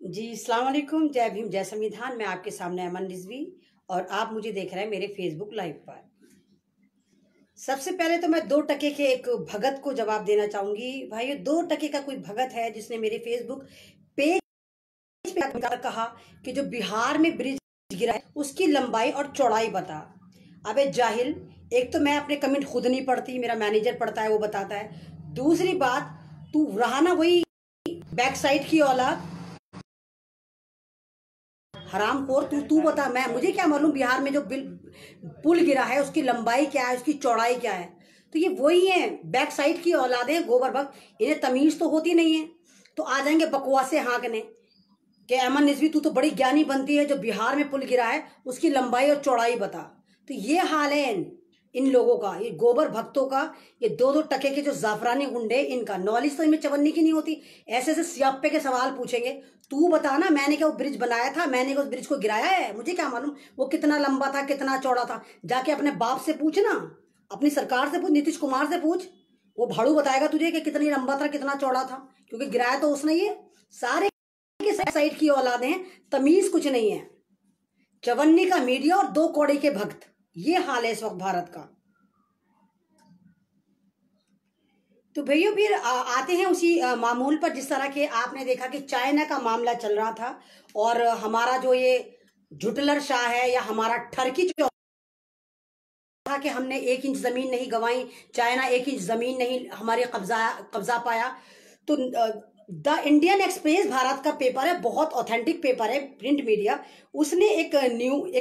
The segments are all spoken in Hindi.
जी अस्सलाम वालेकुम, जय भीम जय संविधान। मैं आपके सामने अमन रिजवी और आप मुझे देख रहे हैं मेरे फेसबुक लाइव पर। सबसे पहले तो मैं 2 टके के एक भगत को जवाब देना चाहूंगी। भाई 2 टके का कोई भगत है जिसने मेरे फेसबुक पेज पे कहा कि जो बिहार में ब्रिज गिरा है उसकी लंबाई और चौड़ाई बता। अबे जाहिल, एक तो मैं अपने कमेंट खुद नहीं पढ़ती, मेरा मैनेजर पढ़ता है, वो बताता है। दूसरी बात, तू रहा ना वही बैक साइड की औलाद, हरामखोर। तू बता, मैं मुझे क्या मालूम बिहार में जो पुल गिरा है उसकी लंबाई क्या है, उसकी चौड़ाई क्या है। तो ये वही है, बैक साइड की औलादें, गोबर भक्त। इन्हें तमीज तो होती नहीं है, तो आ जाएंगे बकवासे हाँकने कि अमन रिजवी तू तो बड़ी ज्ञानी बनती है, जो बिहार में पुल गिरा है उसकी लंबाई और चौड़ाई बता। तो ये हाल है इन लोगों का, ये गोबर भक्तों का, ये 2-2 टके के जो जाफरानी गुंडे, इनका नॉलेज तो इनमें चवन्नी की नहीं होती। ऐसे ऐसे सियापे के सवाल पूछेंगे। तू बता ना, मैंने क्या वो ब्रिज बनाया था? मैंने क्या उस ब्रिज को गिराया है? मुझे क्या मालूम वो कितना लंबा था, कितना चौड़ा था। जाके अपने बाप से पूछ ना, अपनी सरकार से पूछ, नीतीश कुमार से पूछ। वो भाड़ू बताएगा तुझे कि कितनी लंबा था, कितना चौड़ा था, क्योंकि गिराया तो उसने। ये सारे के साइड की औलादे हैं, तमीज कुछ नहीं है। चवन्नी का मीडिया और 2 कौड़ी के भक्त, ये हाल है इस वक्त भारत का। तो भैया फिर आते हैं उसी मामूल पर। जिस तरह के आपने देखा कि चाइना का मामला चल रहा था और हमारा जो ये झुटलर शाह है या हमारा ठरकी था कि हमने 1 इंच जमीन नहीं गंवाई, चाइना 1 इंच जमीन नहीं हमारे कब्जा पाया। तो द इंडियन एक्सप्रेस भारत का पेपर है, बहुत ऑथेंटिक पेपर है, प्रिंट मीडिया। उसने एक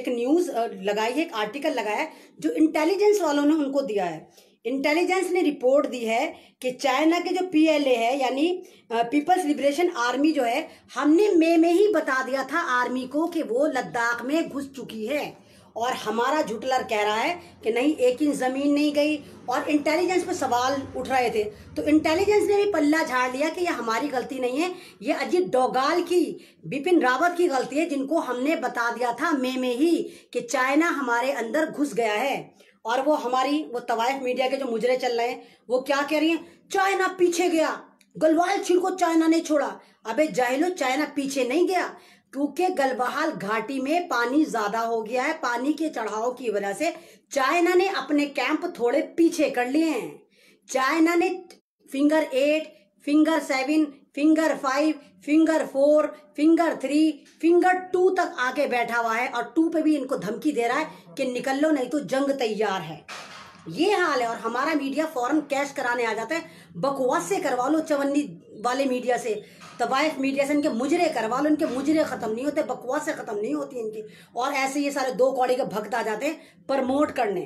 न्यूज लगाई है, एक आर्टिकल लगाया है जो इंटेलिजेंस वालों ने उनको दिया है। इंटेलिजेंस ने रिपोर्ट दी है कि चाइना के जो पीएलए है यानी पीपल्स लिबरेशन आर्मी जो है, हमने मई में ही बता दिया था आर्मी को कि वो लद्दाख में घुस चुकी है। और हमारा झुटलर कह रहा है कि नहीं, 1 इंच जमीन नहीं गई। और इंटेलिजेंस पे सवाल उठ रहे थे, तो इंटेलिजेंस ने भी पल्ला झाड़ लिया कि ये हमारी गलती नहीं है, ये अजीत डोभाल की, बिपिन रावत की गलती है, जिनको हमने बता दिया था मई में ही कि चाइना हमारे अंदर घुस गया है। और वो हमारी वो तवाइफ मीडिया के जो मुजरे चल रहे हैं, वो क्या कह रही हैं? चाइना पीछे गया, गलवान झील को चाइना ने छोड़ा। अबे जाहिलो, चाइना पीछे नहीं गया, क्योंकि गलवान घाटी में पानी ज्यादा हो गया है। पानी के चढ़ाव की वजह से चाइना ने अपने कैंप थोड़े पीछे कर लिए हैं। चाइना ने finger 8, finger 7, finger 5, finger 4, finger 3, finger 2 तक आके बैठा हुआ है, और 2 पे भी इनको धमकी दे रहा है कि निकल लो नहीं तो जंग तैयार है। ये हाल है। और हमारा मीडिया फौरन कैश कराने आ जाता है। बकवास से करवा लो चवन्नी वाले मीडिया से, तवाइफ मीडिया से इनके मुजरे करवा लो, इनके मुजरे खत्म नहीं होते, बकवास से खत्म नहीं होती इनकी। और ऐसे ये सारे 2 कौड़ी के भक्त आ जाते हैं प्रमोट करने।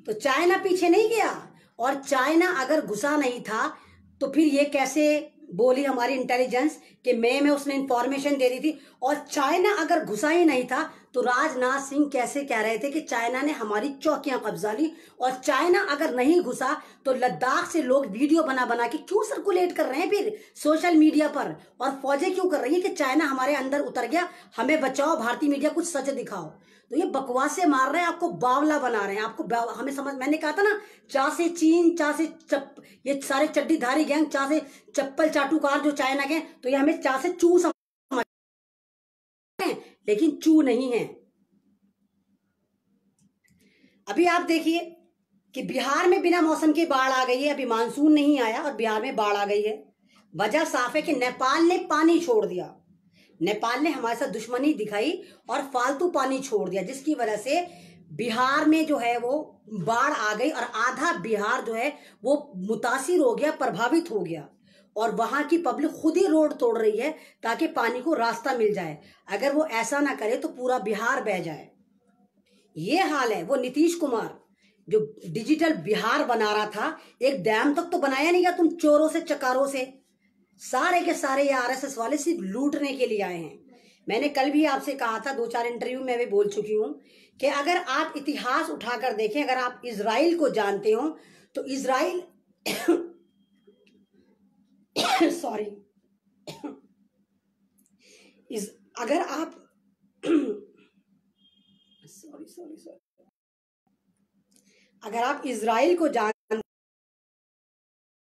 तो चाइना पीछे नहीं गया, और चाइना अगर घुसा नहीं था तो फिर ये कैसे बोली हमारी इंटेलिजेंस कि मई में उसने इंफॉर्मेशन दे दी थी। और चाइना अगर घुसा ही नहीं था तो राजनाथ सिंह कैसे कह रहे थे कि चाइना ने हमारी चौकियां कब्जा ली। और चाइना अगर नहीं घुसा तो लद्दाख से लोग वीडियो बना बना के क्यों सर्कुलेट कर रहे हैं फिर सोशल मीडिया पर, और फौजें क्यों कर रही है कि चाइना हमारे अंदर उतर गया, हमें बचाओ, भारतीय मीडिया कुछ सच दिखाओ। तो ये बकवास से मार रहे हैं, आपको बावला बना रहे हैं, आपको हमें समझ। मैंने कहा था ना, चा से चीन, चा से ये सारे चड्डीधारी गैंग, चा से चप्पल चाटुकार जो चाइना के, तो ये हमें चा से चू समझ, लेकिन चू नहीं है। अभी आप देखिए कि बिहार में बिना मौसम के बाढ़ आ गई है। अभी मानसून नहीं आया और बिहार में बाढ़ आ गई है। वजह साफ है कि नेपाल ने पानी छोड़ दिया, नेपाल ने हमारे साथ दुश्मनी दिखाई और फालतू पानी छोड़ दिया, जिसकी वजह से बिहार में जो है वो बाढ़ आ गई और आधा बिहार जो है वो मुतासिर हो गया, प्रभावित हो गया। और वहां की पब्लिक खुद ही रोड तोड़ रही है ताकि पानी को रास्ता मिल जाए। अगर वो ऐसा ना करे तो पूरा बिहार बह जाए। ये हाल है। वो नीतीश कुमार जो डिजिटल बिहार बना रहा था, एक डैम तक तो बनाया नहीं गया। तुम चोरों से चकारों से सारे के सारे ये आरएसएस वाले सिर्फ लूटने के लिए आए हैं। मैंने कल भी आपसे कहा था, 2-4 इंटरव्यू में भी बोल चुकी हूं कि अगर आप इतिहास उठाकर देखें, अगर आप इजराइल को जानते हो तो इजराइल सॉरी अगर आप सॉरी अगर आप इजराइल को जानते,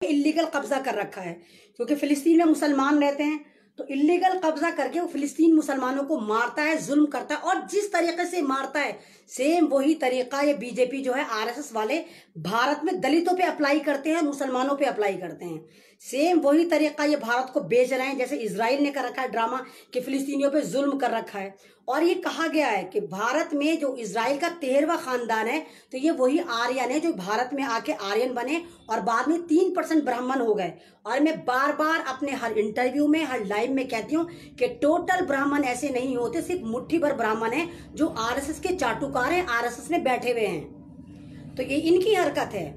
इलीगल कब्जा कर रखा है, क्योंकि फिलिस्तीन में मुसलमान रहते हैं तो इलीगल कब्जा करके वो फिलिस्तीन मुसलमानों को मारता है, जुल्म करता है, और जिस तरीके से मारता है सेम वही तरीका ये बीजेपी जो है, आरएसएस वाले भारत में दलितों पे अप्लाई करते हैं, मुसलमानों पे अप्लाई करते हैं। सेम वही तरीका ये भारत को बेच रहे हैं, जैसे इजराइल ने कर रखा है ड्रामा कि फिलिस्तीनियों पे जुल्म कर रखा है। और ये कहा गया है कि भारत में जो इजराइल का 13वां खानदान है, तो ये वही आर्यन है जो भारत में आके आर्यन बने और बाद में 3% ब्राह्मण हो गए। और मैं बार बार अपने हर इंटरव्यू में, हर लाइव में कहती हूँ कि टोटल ब्राह्मण ऐसे नहीं होते, सिर्फ मुट्ठी भर ब्राह्मण है जो आरएसएस के चाटुकार हैं, आरएसएस में बैठे हुए हैं। तो ये इनकी हरकत है।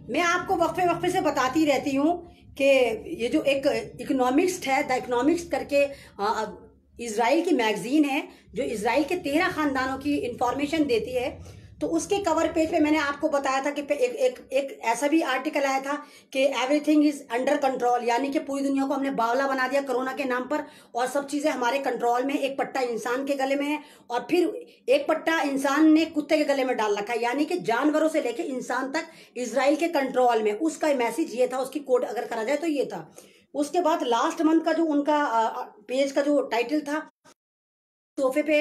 मैं आपको वक्फे वक्फे से बताती रहती हूँ कि ये जो एक इकोनॉमिक्स है, द इकोनॉमिक्स करके इजराइल की मैगजीन है जो इजराइल के 13 खानदानों की इंफॉर्मेशन देती है, तो उसके कवर पेज पे मैंने आपको बताया था कि एक ऐसा भी आर्टिकल आया था कि एवरीथिंग इज अंडर कंट्रोल, यानी कि पूरी दुनिया को हमने बावला बना दिया कोरोना के नाम पर और सब चीजें हमारे कंट्रोल में। एक पट्टा इंसान के गले में है और फिर एक पट्टा इंसान ने कुत्ते के गले में डाल रखा है, यानी कि जानवरों से लेके इंसान तक इजराइल के कंट्रोल में। उसका मैसेज ये था, उसकी कोड अगर करा जाए तो ये था। उसके बाद लास्ट मंथ का जो उनका पेज का जो टाइटल था, सोफे पे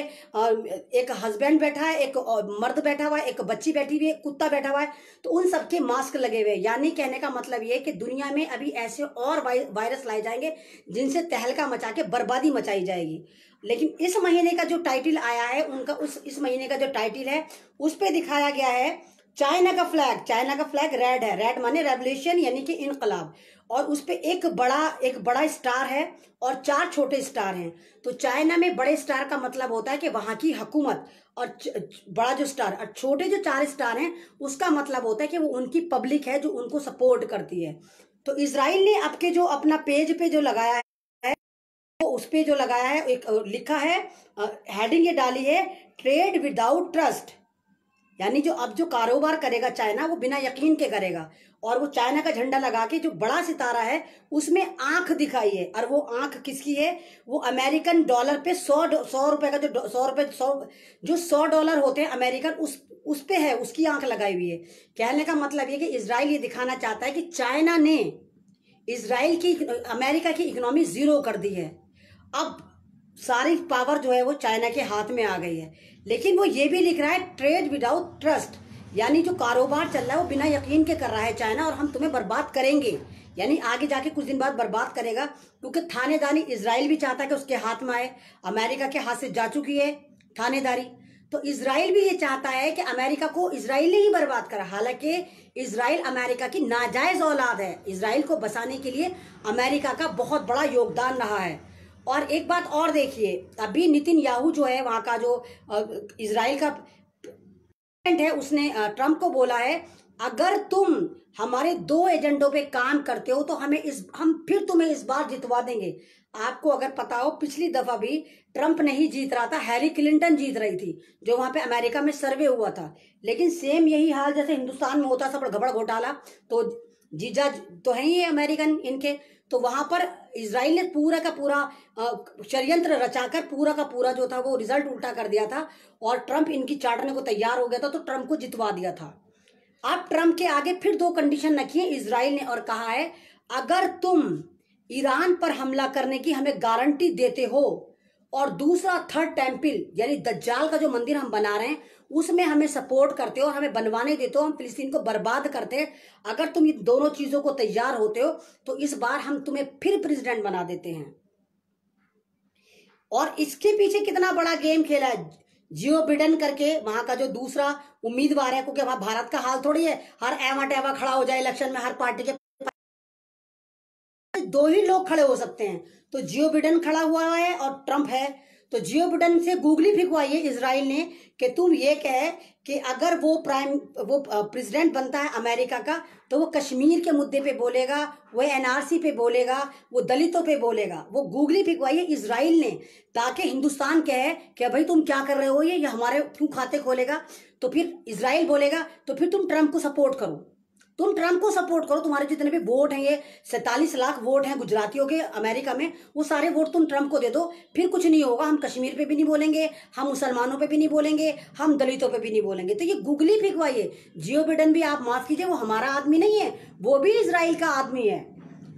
एक हस्बैंड बैठा है, एक मर्द बैठा हुआ है, एक बच्ची बैठी हुई है, कुत्ता बैठा हुआ है, तो उन सबके मास्क लगे हुए हैं। यानी कहने का मतलब ये है कि दुनिया में अभी ऐसे और वायरस लाए जाएंगे जिनसे तहलका मचा के बर्बादी मचाई जाएगी। लेकिन इस महीने का जो टाइटल आया है उनका, इस महीने का जो टाइटल है उस पर दिखाया गया है चाइना का फ्लैग। चाइना का फ्लैग रेड है, रेड माने रेवोल्यूशन यानी कि इनकलाब, और उस पे एक बड़ा स्टार है और 4 छोटे स्टार हैं। तो चाइना में बड़े स्टार का मतलब होता है कि वहां की हुकूमत, और बड़ा जो स्टार और छोटे जो 4 स्टार हैं उसका मतलब होता है कि वो उनकी पब्लिक है जो उनको सपोर्ट करती है। तो इजराइल ने आपके जो अपना पेज पे जो लगाया है, तो उस पे जो लगाया है एक लिखा है, हेडिंग ये डाली है, ट्रेड विदाउट ट्रस्ट, यानी जो अब जो कारोबार करेगा चाइना वो बिना यकीन के करेगा। और वो चाइना का झंडा लगा के जो बड़ा सितारा है उसमें आंख दिखाई है, और वो आंख किसकी है, वो अमेरिकन डॉलर पे 100 रुपए का जो 100 डॉलर होते हैं अमेरिकन, उस पे है, उसकी आंख लगाई हुई है। कहने का मतलब ये कि इजराइल ये दिखाना चाहता है कि चाइना ने इजराइल की, अमेरिका की इकोनॉमी जीरो कर दी है। अब सारी पावर जो है वो चाइना के हाथ में आ गई है। लेकिन वो ये भी लिख रहा है ट्रेड विदाउट ट्रस्ट, यानी जो कारोबार चल रहा है वो बिना यकीन के कर रहा है चाइना, और हम तुम्हें बर्बाद करेंगे, यानी आगे जाके कुछ दिन बाद बर्बाद करेगा। क्योंकि थानेदारी इजराइल भी चाहता है कि उसके हाथ में आए, अमेरिका के हाथ से जा चुकी है थानेदारी, तो इजराइल भी ये चाहता है कि अमेरिका को इजराइल ने ही बर्बाद करा। हालांकि इजराइल अमेरिका की नाजायज औलाद है, इजराइल को बसाने के लिए अमेरिका का बहुत बड़ा योगदान रहा है। और एक बात और देखिए, अभी नितिन याहू जो है वहां का जो इजराइल का है, उसने ट्रम्प को बोला है अगर तुम हमारे 2 एजेंडों पे काम करते हो तो हम फिर तुम्हें इस बार जितवा देंगे। आपको अगर पता हो पिछली दफा भी ट्रम्प नहीं जीत रहा था, हैरी क्लिंटन जीत रही थी जो वहां पे अमेरिका में सर्वे हुआ था। लेकिन सेम यही हाल जैसे हिंदुस्तान में होता, सब गड़बड़ घोटाला, तो जीजा तो है ही अमेरिकन इनके, तो वहां पर इजराइल ने पूरा का पूरा षड्यंत्र रचाकर पूरा का पूरा जो था वो रिजल्ट उल्टा कर दिया था, और ट्रम्प इनकी चाटने को तैयार हो गया था, तो ट्रम्प को जितवा दिया था। अब ट्रम्प के आगे फिर 2 कंडीशन रखी है इजराइल ने, और कहा है अगर तुम ईरान पर हमला करने की हमें गारंटी देते हो, और दूसरा 3rd टेम्पल यानी दज्जाल का जो मंदिर हम बना रहे हैं उसमें हमें सपोर्ट करते हो और हमें बनवाने देते हो, हम फिलिस्तीन को बर्बाद करते हैं, अगर तुम ये दोनों चीजों को तैयार होते हो तो इस बार हम तुम्हें फिर प्रेसिडेंट बना देते हैं। और इसके पीछे कितना बड़ा गेम खेला है जियो बिडेन करके, वहां का जो दूसरा उम्मीदवार है, क्योंकि वहां भारत का हाल थोड़ी है हर एवा टेवा खड़ा हो जाए इलेक्शन में, हर पार्टी के 2 ही लोग खड़े हो सकते हैं। तो जियो बिडेन खड़ा हुआ है और ट्रम्प है, तो जियो बिडेन से गूगली फिकवाई है इजराइल ने कि तुम ये कहे कि अगर वो प्रेसिडेंट बनता है अमेरिका का तो वो कश्मीर के मुद्दे पे बोलेगा, वो एनआरसी पे बोलेगा, वो दलितों पे बोलेगा। वो गूगली फिकवाई है इजराइल ने ताकि हिंदुस्तान कहे कि भाई तुम क्या कर रहे हो, ये हमारे क्यों खाते खोलेगा, तो फिर इजराइल बोलेगा तो फिर तुम ट्रम्प को सपोर्ट करो, तुम ट्रम्प को सपोर्ट करो, तुम्हारे जितने भी वोट हैं, ये 47 लाख वोट हैं गुजरातियों के अमेरिका में, वो सारे वोट तुम ट्रम्प को दे दो, फिर कुछ नहीं होगा, हम कश्मीर पे भी नहीं बोलेंगे, हम मुसलमानों पे भी नहीं बोलेंगे, हम दलितों पे भी नहीं बोलेंगे। तो ये गूगली फिकवाई है। जियो बिडेन भी आप माफ कीजिए वो हमारा आदमी नहीं है, वो भी इजराइल का आदमी है।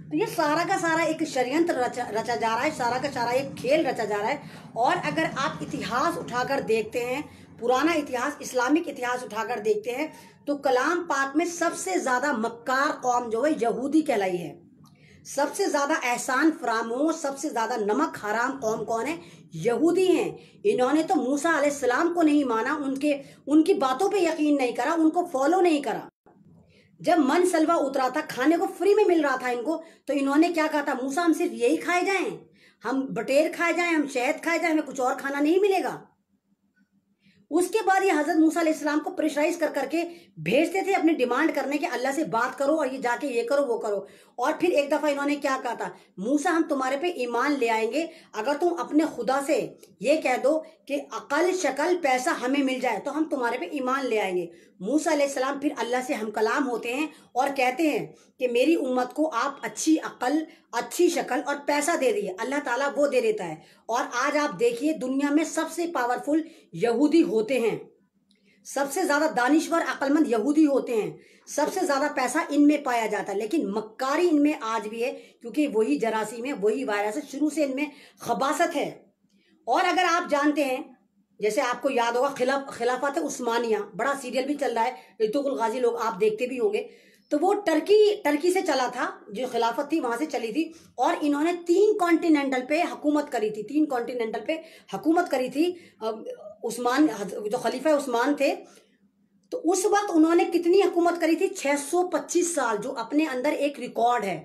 तो ये सारा का सारा एक षड्यंत्र रचा जा रहा है, सारा का सारा एक खेल रचा जा रहा है। और अगर आप इतिहास उठाकर देखते हैं, पुराना इतिहास, इस्लामिक इतिहास उठाकर देखते हैं, तो कलाम पाक में सबसे ज्यादा मक्कार कौम जो है यहूदी कहलाई है। सबसे ज्यादा एहसान फरामोश, सबसे ज्यादा नमक हराम कौम कौन है? यहूदी हैं। इन्होंने तो मूसा अलैहिस्सलाम को नहीं माना, उनकी बातों पे यकीन नहीं करा, उनको फॉलो नहीं करा। जब मन सलवा उतरा था, खाने को फ्री में मिल रहा था इनको, तो इन्होंने क्या कहा था? मूसा हम सिर्फ यही खाए जाएं, हम बटेर खाए जाएं, हम शहद खाए जाएं, हमें कुछ और खाना नहीं मिलेगा। उसके बाद ये हजरत मूसा अलैहिस्सलाम को प्रेशराइज कर करके भेजते थे अपनी डिमांड करने के, अल्लाह से बात करो और ये जाके ये करो वो करो। और फिर एक दफा इन्होंने क्या कहा था? मूसा हम तुम्हारे पे ईमान ले आएंगे अगर तुम अपने खुदा से ये कह दो कि अकल शक्ल पैसा हमें मिल जाए तो हम तुम्हारे पे ईमान ले आएंगे। मूसा अलैहिस्सलाम फिर अल्लाह से हम कलाम होते हैं और कहते हैं कि मेरी उम्मत को आप अच्छी अकल, अच्छी शक्ल और पैसा दे दिए। अल्लाह ताला वो दे देता है। और आज आप देखिए दुनिया में सबसे पावरफुल यहूदी होते हैं, सबसे ज्यादा दानिश्वर अक्लमंद यहूदी होते हैं, सबसे ज्यादा पैसा इनमें पाया जाता है। लेकिन मक्कारी इनमें आज भी है, क्योंकि वही जरासीम है, वही वायरस है, शुरू से इनमें खबासत है। और अगर आप जानते हैं, जैसे आपको याद होगा खिलाफत उस्मानिया, बड़ा सीरियल भी चल रहा है, इर्तुगरुल गाजी, लोग आप देखते भी होंगे। तो वो टर्की से चला था, जो खिलाफत थी वहां से चली थी। और इन्होंने 3 कॉन्टिनेंटल पे हुकूमत करी थी, 3 कॉन्टिनेंटल पे हुकूमत करी थी। उस्मान जो खलीफा उस्मान थे, तो उस वक्त उन्होंने कितनी हुकूमत करी थी? 625 साल, जो अपने अंदर एक रिकॉर्ड है।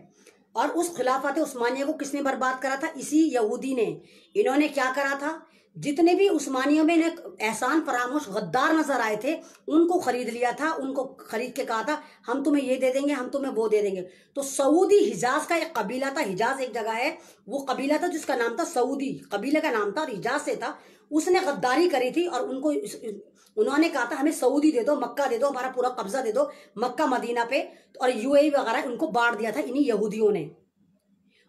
और उस खिलाफत उस्मानिया को किसने बर्बाद करा था? इसी यहूदी ने। इन्होंने क्या करा था? जितने भी उस्मानियों में एहसान फरामोश गद्दार नजर आए थे, उनको खरीद लिया था, उनको खरीद के कहा था हम तुम्हें ये दे देंगे, हम तुम्हें वो दे देंगे। तो सऊदी हिजाज का एक कबीला था, हिजाज एक जगह है, वो कबीला था जिसका नाम था सऊदी, कबीले का नाम था और हिजाज से था। उसने गद्दारी करी थी और उन्होंने कहा था हमें सऊदी दे दो, मक्का दे दो, हमारा पूरा कब्जा दे दो मक्का मदीना पे, और यूएई वगैरह उनको बांट दिया था इन्हीं यहूदियों ने।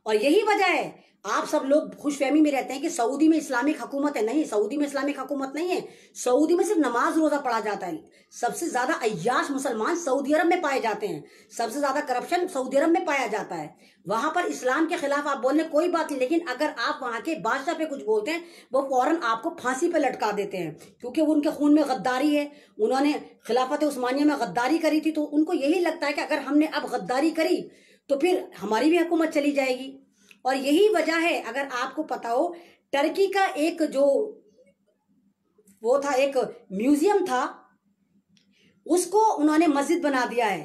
और यही वजह है आप सब लोग खुशफहमी में रहते हैं कि सऊदी में इस्लामिक हुकूमत है। नहीं, सऊदी में इस्लामिक हुकूमत नहीं है। सऊदी में सिर्फ नमाज रोजा पढ़ा जाता है। सबसे ज्यादा अय्याश मुसलमान सऊदी अरब में पाए जाते हैं, सबसे ज्यादा करप्शन सऊदी अरब में पाया जाता है। वहां पर इस्लाम के खिलाफ आप बोलने कोई बात नहीं, लेकिन अगर आप वहां के बादशाह पे कुछ बोलते हैं, वो फौरन आपको फांसी पे लटका देते हैं, क्योंकि वो उनके खून में गद्दारी है। उन्होंने खिलाफत उस्मानिया में गद्दारी करी थी, तो उनको यही लगता है कि अगर हमने अब गद्दारी करी तो फिर हमारी भी हुकूमत चली जाएगी। और यही वजह है, अगर आपको पता हो, टर्की का एक जो वो था, एक म्यूजियम था, उसको उन्होंने मस्जिद बना दिया है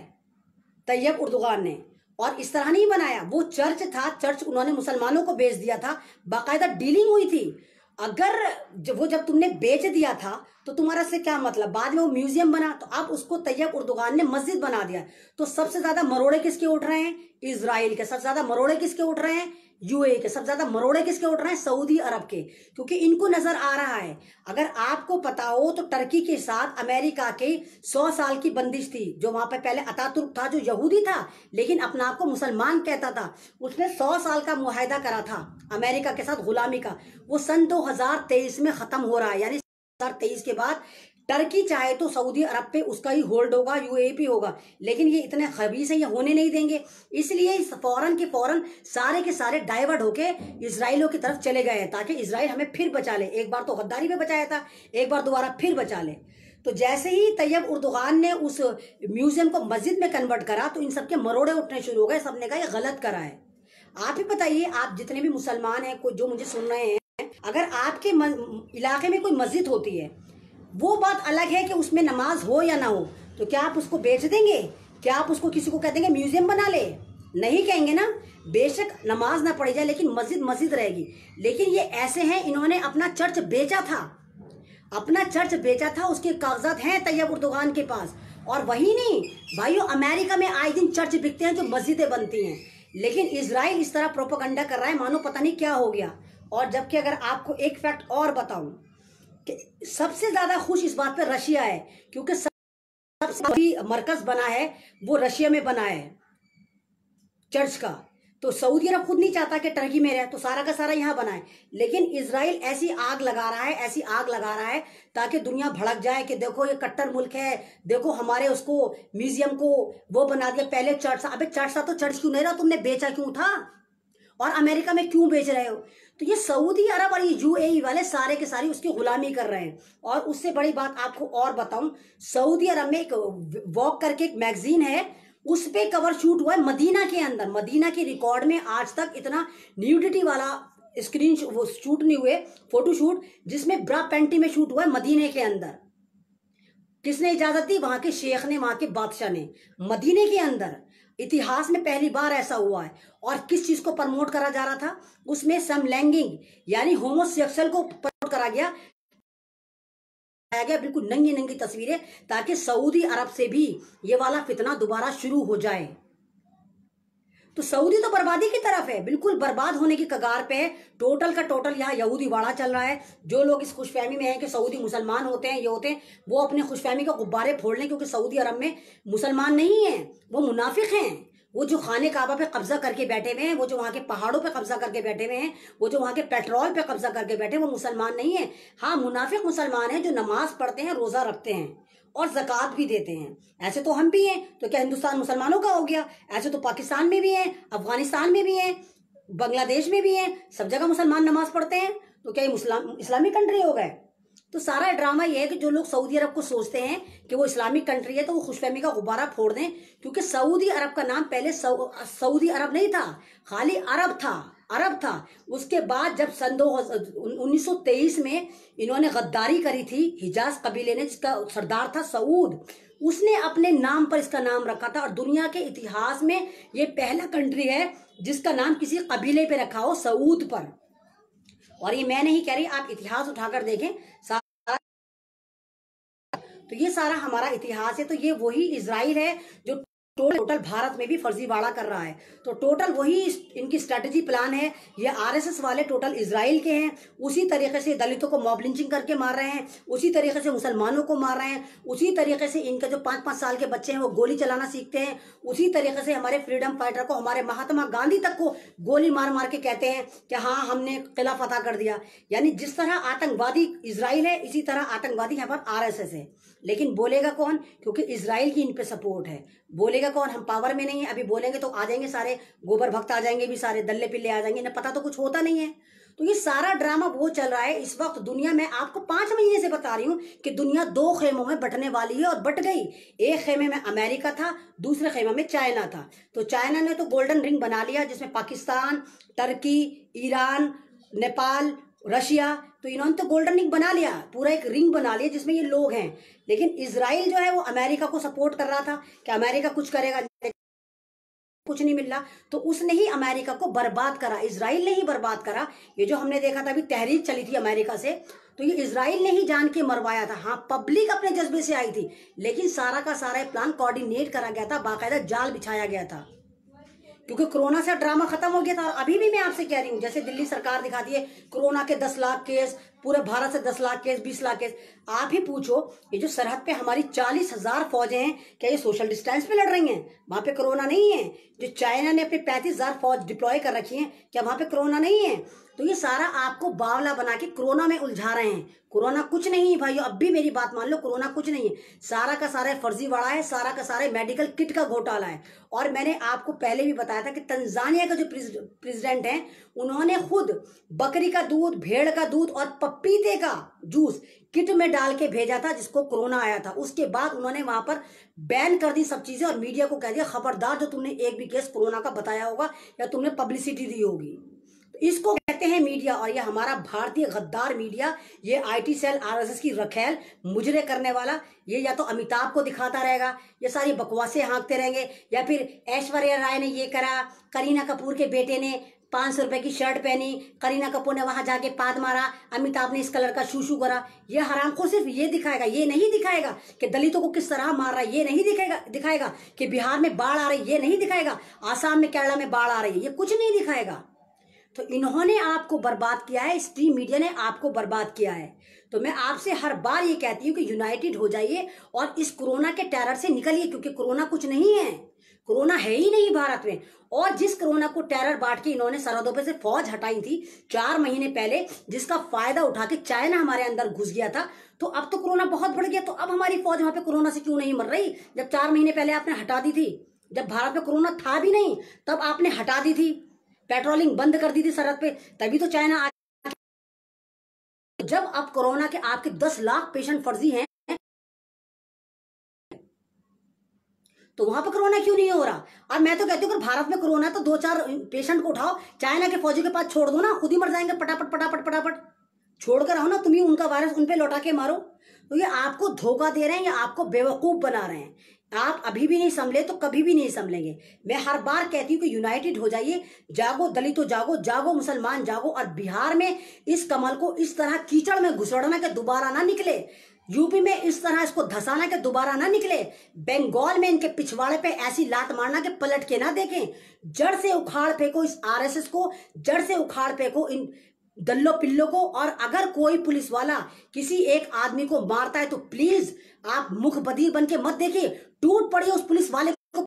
तैयब उर्दुगान ने। और इस तरह नहीं बनाया, वो चर्च था, चर्च उन्होंने मुसलमानों को बेच दिया था, बाकायदा डीलिंग हुई थी। अगर जब तुमने बेच दिया था तो तुम्हारा से क्या मतलब? बाद में वो म्यूजियम बना, तो अब उसको तैयब उर्दुगान ने मस्जिद बना दिया। तो सबसे ज्यादा मरोड़े किसके उठ रहे हैं? इजराइल के। सबसे ज्यादा मरोड़े किसके उठ रहे हैं? यूएई के। सबसे ज्यादा मरोड़े किसके उठ रहे हैं? सऊदी अरब के। क्योंकि इनको नजर आ रहा है, अगर आपको पता हो तो टर्की के साथ अमेरिका के 100 साल की बंदिश थी। जो वहां पे पहले अतातुर्क था, जो यहूदी था लेकिन अपना आपको मुसलमान कहता था, उसने 100 साल का मुआहिदा करा था अमेरिका के साथ गुलामी का। वो सन 2023 में खत्म हो रहा है, यानी 2023 के बाद टर्की चाहे तो सऊदी अरब पे उसका ही होल्ड होगा, यूएई पे होगा, लेकिन ये इतने खबीस हैं, ये होने नहीं देंगे। इसलिए फौरन के फौरन सारे के सारे डाइवर्ट होके इजराइलों की तरफ चले गए हैं, ताकि इजराइल हमें फिर बचा ले। एक बार तो गद्दारी में बचाया था, एक बार दोबारा फिर बचा ले। तो जैसे ही तैयब उर्दुगान ने उस म्यूजियम को मस्जिद में कन्वर्ट करा, तो इन सबके मरोड़े उठने शुरू हो गए। सबने कहा ये गलत करा है। आप ही बताइए, आप जितने भी मुसलमान हैं, जो मुझे सुन रहे हैं, अगर आपके इलाके में कोई मस्जिद होती है, वो बात अलग है कि उसमें नमाज हो या ना हो, तो क्या आप उसको बेच देंगे? क्या आप उसको किसी को कह देंगे म्यूजियम बना ले? नहीं कहेंगे ना। बेशक नमाज ना पढ़ी जाए, लेकिन मस्जिद मस्जिद रहेगी। लेकिन ये ऐसे हैं, इन्होंने अपना चर्च बेचा था, अपना चर्च बेचा था, उसके कागजात हैं तैयब उर्दुगान के पास। और वही नहीं भाइयों, अमेरिका में आए दिन चर्च बिकते हैं जो मस्जिदें बनती हैं। लेकिन इजराइल इस तरह प्रोपेगेंडा कर रहा है मानो पता नहीं क्या हो गया। और जबकि अगर आपको एक फैक्ट और बताऊं कि सबसे ज्यादा खुश इस बात पर रशिया है, क्योंकि सबसे मरकज बना है वो रशिया में बना है चर्च का। तो सऊदी अरब खुद नहीं चाहता कि टर्की में रहे, तो सारा का सारा यहाँ बनाए। लेकिन इजराइल ऐसी आग लगा रहा है, ऐसी आग लगा रहा है ताकि दुनिया भड़क जाए कि देखो ये कट्टर मुल्क है, देखो हमारे उसको म्यूजियम को वो बना दिया, पहले चर्च। अबे चर्च था तो चर्च क्यों नहीं रहा, तुमने बेचा क्यों था, और अमेरिका में क्यों बेच रहे हो? तो ये सऊदी अरब और ये यूएई वाले सारे के सारे उसकी गुलामी कर रहे हैं। और उससे बड़ी बात आपको और बताऊं, सऊदी अरब में एक वॉक करके एक मैगजीन है, उस पे कवर शूट हुआ है मदीना के अंदर। मदीना के रिकॉर्ड में आज तक इतना न्यूडिटी वाला स्क्रीन वो शूट नहीं हुए, फोटो शूट जिसमें ब्रा पेंटी में शूट हुआ है मदीने के अंदर। किसने इजाजत दी? वहां के शेख ने, वहां के बादशाह ने, मदीने के अंदर। इतिहास में पहली बार ऐसा हुआ है। और किस चीज को प्रमोट करा जा रहा था उसमें? समलैंगिक यानी होमोसेक्सुअल को प्रमोट करा गया, बिल्कुल नंगी नंगी तस्वीरें, ताकि सऊदी अरब से भी ये वाला फितना दोबारा शुरू हो जाए। तो सऊदी तो बर्बादी की तरफ है, बिल्कुल बर्बाद होने की कगार पे है। टोटल का टोटल यहाँ यहूदी वाड़ा चल रहा है। जो लोग इस खुशफहमी में हैं कि सऊदी मुसलमान होते हैं, ये होते हैं, वो अपने खुशफहमी के गुब्बारे फोड़ लें, क्योंकि सऊदी अरब में मुसलमान नहीं है, वो मुनाफिक हैं। वो जो खाने काबा पे कब्जा करके बैठे हुए हैं, वो जो वहां के पहाड़ों पे कब्जा करके बैठे हुए हैं, वो जो वहां के पेट्रोल पे कब्जा करके बैठे, वो मुसलमान नहीं है। हाँ, मुनाफिक मुसलमान है जो नमाज पढ़ते हैं, रोजा रखते हैं और ज़कात भी देते हैं। ऐसे तो हम भी हैं, तो क्या हिंदुस्तान मुसलमानों का हो गया? ऐसे तो पाकिस्तान में भी हैं, अफगानिस्तान में भी हैं, बांग्लादेश में भी हैं, सब जगह मुसलमान नमाज पढ़ते हैं। तो क्या ये इस्लामिक कंट्री हो गए? तो सारा ड्रामा ये है कि जो लोग सऊदी अरब को सोचते हैं कि वो इस्लामिक कंट्री है, तो वो खुशफहमी का गुब्बारा फोड़ दें। क्योंकि सऊदी अरब का नाम पहले सऊदी अरब नहीं था, खाली अरब था, अरब था। उसके बाद जब सन 1923 में इन्होंने गद्दारी करी थी हिजाज कबीले ने, जिसका सरदार था सऊद, उसने अपने नाम पर इसका नाम रखा था। और दुनिया के इतिहास में ये पहला कंट्री है जिसका नाम किसी कबीले पे रखा हो, सऊद पर। और ये मैं नहीं कह रही, आप इतिहास उठाकर देखें सारा। तो ये सारा हमारा इतिहास है। तो ये वही इजराइल है जो टोटल भारत में भी फर्जीवाड़ा कर रहा है। तो टोटल वही इनकी स्ट्रेटेजी प्लान है। ये आरएसएस वाले टोटल इजराइल के हैं। उसी तरीके से दलितों को मॉब लिंचिंग करके मार रहे हैं, उसी तरीके से मुसलमानों को मार रहे हैं, उसी तरीके से इनके जो 5-5 साल के बच्चे हैं वो गोली चलाना सीखते हैं, उसी तरीके से हमारे फ्रीडम फाइटर को, हमारे महात्मा गांधी तक को गोली मार मार के कहते हैं कि हाँ हमने किला फतह कर दिया। यानी जिस तरह आतंकवादी इजराइल है, इसी तरह आतंकवादी यहाँ पर आरएसएस है। लेकिन बोलेगा कौन? क्योंकि इजराइल की इन पे सपोर्ट है। बोलेगा कौन? हम पावर में नहीं है। अभी बोलेंगे तो आ जाएंगे सारे गोबर भक्त, आ जाएंगे भी सारे, दल्ले पिल्ले आ जाएंगे, ना पता तो कुछ होता नहीं है। तो ये सारा ड्रामा वो चल रहा है इस वक्त दुनिया में। आपको 5 महीने से बता रही हूं कि दुनिया 2 खेमों में बंटने वाली है और बट गई। एक खेमे में अमेरिका था, दूसरे खेमे में चाइना था। तो चाइना ने तो गोल्डन रिंग बना लिया, जिसमें Pakistan, Turkey, Iran, Nepal, Russia, तो इन्होंने तो गोल्डन रिंग बना लिया, पूरा एक रिंग बना लिया जिसमें ये लोग हैं। लेकिन इजराइल जो है वो अमेरिका को सपोर्ट कर रहा था कि अमेरिका कुछ करेगा, कुछ नहीं मिल रहा, तो उसने ही अमेरिका को बर्बाद करा, इजराइल ने ही बर्बाद करा। ये जो हमने देखा था अभी तहरीर चली थी अमेरिका से, तो ये इजराइल ने ही जान के मरवाया था। हाँ, पब्लिक अपने जज्बे से आई थी, लेकिन सारा का सारा प्लान कोऑर्डिनेट करा गया था, बाकायदा जाल बिछाया गया था। क्योंकि कोरोना से ड्रामा खत्म हो गया था। और अभी भी मैं आपसे कह रही हूँ, जैसे दिल्ली सरकार दिखाती है कोरोना के 10 लाख केस, पूरे भारत से 10 लाख केस, 20 लाख केस। आप ही पूछो, ये जो सरहद पे हमारी 40,000 फौजें हैं, क्या ये सोशल डिस्टेंस पे लड़ रही हैं? वहां पे कोरोना नहीं है। जो चाइना ने अपने 35,000 फौज डिप्लॉय कर रखी है, क्या वहां पे कोरोना नहीं है? तो ये सारा आपको बावला बना के कोरोना में उलझा रहे हैं। कोरोना कुछ नहीं है भाइयों, अब भी मेरी बात मान लो, कोरोना कुछ नहीं है। सारा का सारा फर्जीवाड़ा है, सारा का सारा मेडिकल किट का घोटाला है। और मैंने आपको पहले भी बताया था कि तंजानिया का जो प्रेसिडेंट है, उन्होंने खुद बकरी का दूध, भेड़ का दूध और पपीते का जूस किट में डाल के भेजा था जिसको कोरोना आया था। उसके बाद उन्होंने वहां पर बैन कर दी सब चीजें और मीडिया को कह दिया खबरदार जो तुमने एक भी केस कोरोना का बताया होगा या तुमने पब्लिसिटी दी होगी। इसको कहते हैं मीडिया। और ये हमारा भारतीय गद्दार मीडिया, ये आईटी सेल, आरएसएस की रखेल, मुजरे करने वाला, ये या तो अमिताभ को दिखाता रहेगा, ये सारी बकवासें हाँकते रहेंगे, या फिर ऐश्वर्या राय ने ये करा, करीना कपूर के बेटे ने 500 रुपए की शर्ट पहनी, करीना कपूर ने वहां जाके पाद मारा, अमिताभ ने इस कलर का शूशू करा। ये हरामखोर सिर्फ ये दिखाएगा, ये नहीं दिखाएगा कि दलितों को किस तरह मार रहा है, ये नहीं दिखाएगा कि बिहार में बाढ़ आ रही है, ये नहीं दिखाएगा आसाम में, केरला में बाढ़ आ रही है, ये कुछ नहीं दिखाएगा। तो इन्होंने आपको बर्बाद किया है, स्ट्रीम मीडिया ने आपको बर्बाद किया है। तो मैं आपसे हर बार ये कहती हूँ कि यूनाइटेड हो जाइए और इस कोरोना के टेरर से निकलिए, क्योंकि कोरोना कुछ नहीं है। कोरोना है ही नहीं भारत में। और जिस कोरोना को टेरर बांट के इन्होंने सरहदों पे से फौज हटाई थी 4 महीने पहले, जिसका फायदा उठा के चाइना हमारे अंदर घुस गया था, तो अब तो कोरोना बहुत बढ़ गया। तो अब हमारी फौज वहां पे कोरोना से क्यों नहीं मर रही, जब 4 महीने पहले आपने हटा दी थी? जब भारत में कोरोना था भी नहीं तब आपने हटा दी थी, पेट्रोलिंग बंद कर दी थी सरहद पे, तभी तो चाइना। जब अब कोरोना के आपके 10 लाख पेशेंट फर्जी हैं तो वहां पर कोरोना क्यों नहीं हो रहा? और मैं तो कहती हूँ भारत में कोरोना है तो 2-4 पेशेंट को उठाओ, चाइना के फौजी के पास छोड़ दो ना, खुद ही मर जाएंगे फटाफट फटाफट फटाफट। छोड़कर आओ ना, तुम ही उनका वायरस उन पे लौटा के मारो। तो ये आपको धोखा दे रहे हैं, ये आपको बेवकूफ बना रहे हैं। आप अभी भी नहीं संभले तो कभी भी नहीं संभलेंगे। मैं हर बार कहती हूँ कि यूनाइटेड हो जाइए, जागो दलितों जागो, जागो मुसलमान जागो। और बिहार में इस कमल को इस तरह कीचड़ में घुसड़ना के दोबारा ना निकले, यूपी में इस तरह इसको धसाना के दोबारा ना निकले, बंगाल में इनके पिछवाड़े पे ऐसी लात मारना के पलट के ना देखें। जड़ से उखाड़ फेंको इस आरएसएस को, जड़ से उखाड़ फेंको इन दल्लो पिल्लो को। और अगर कोई पुलिस वाला किसी एक आदमी को मारता है तो प्लीज आप मुख बधिर बन के मत देखिए, टूट पड़िए उस पुलिस वाले को।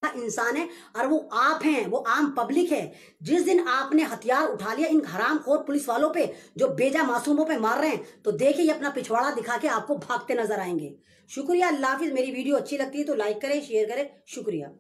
इंसान है और वो आप हैं, वो आम पब्लिक है। जिस दिन आपने हथियार उठा लिया इन हरामखोर पुलिस वालों पे जो बेजा मासूमों पे मार रहे हैं, तो देखिए ये अपना पिछवाड़ा दिखा के आपको भागते नजर आएंगे। शुक्रिया, अल्लाह हाफिज। मेरी वीडियो अच्छी लगती है तो लाइक करें, शेयर करें। शुक्रिया।